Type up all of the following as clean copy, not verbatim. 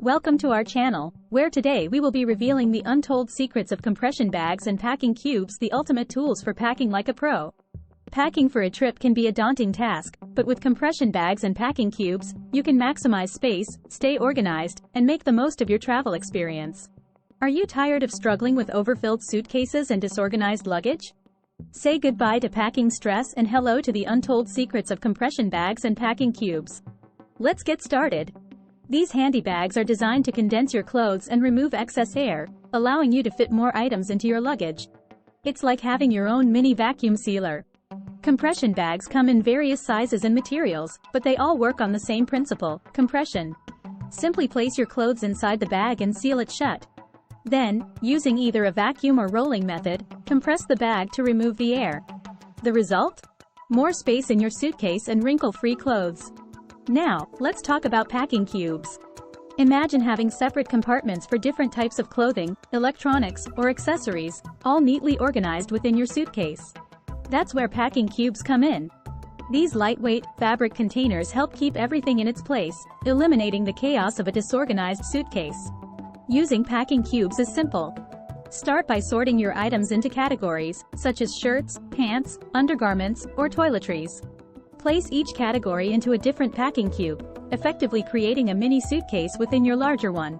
Welcome to our channel, where today we will be revealing the untold secrets of compression bags and packing cubes, the ultimate tools for packing like a pro. Packing for a trip can be a daunting task, but with compression bags and packing cubes, you can maximize space, stay organized, and make the most of your travel experience. Are you tired of struggling with overfilled suitcases and disorganized luggage? Say goodbye to packing stress and hello to the untold secrets of compression bags and packing cubes. Let's get started. These handy bags are designed to condense your clothes and remove excess air, allowing you to fit more items into your luggage. It's like having your own mini vacuum sealer. Compression bags come in various sizes and materials, but they all work on the same principle: compression. Simply place your clothes inside the bag and seal it shut. Then, using either a vacuum or rolling method, compress the bag to remove the air. The result? More space in your suitcase and wrinkle-free clothes. Now, let's talk about packing cubes. Imagine having separate compartments for different types of clothing, electronics, or accessories, all neatly organized within your suitcase. That's where packing cubes come in. These lightweight, fabric containers help keep everything in its place, eliminating the chaos of a disorganized suitcase. Using packing cubes is simple. Start by sorting your items into categories, such as shirts, pants, undergarments, or toiletries. Place each category into a different packing cube, effectively creating a mini suitcase within your larger one.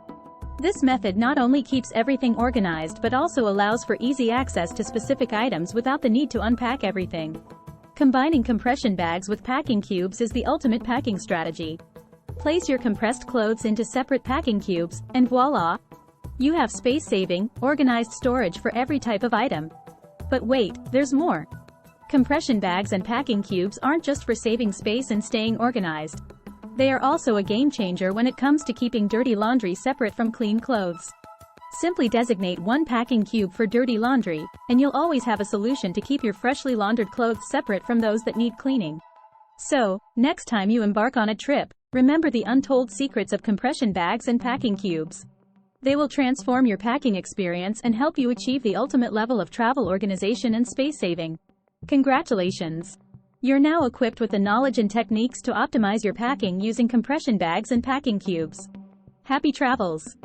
This method not only keeps everything organized but also allows for easy access to specific items without the need to unpack everything. Combining compression bags with packing cubes is the ultimate packing strategy. Place your compressed clothes into separate packing cubes, and voila! You have space-saving, organized storage for every type of item. But wait, there's more. Compression bags and packing cubes aren't just for saving space and staying organized. They are also a game changer when it comes to keeping dirty laundry separate from clean clothes. Simply designate one packing cube for dirty laundry, and you'll always have a solution to keep your freshly laundered clothes separate from those that need cleaning. So, next time you embark on a trip, remember the untold secrets of compression bags and packing cubes. They will transform your packing experience and help you achieve the ultimate level of travel organization and space saving. Congratulations! You're now equipped with the knowledge and techniques to optimize your packing using compression bags and packing cubes. Happy travels!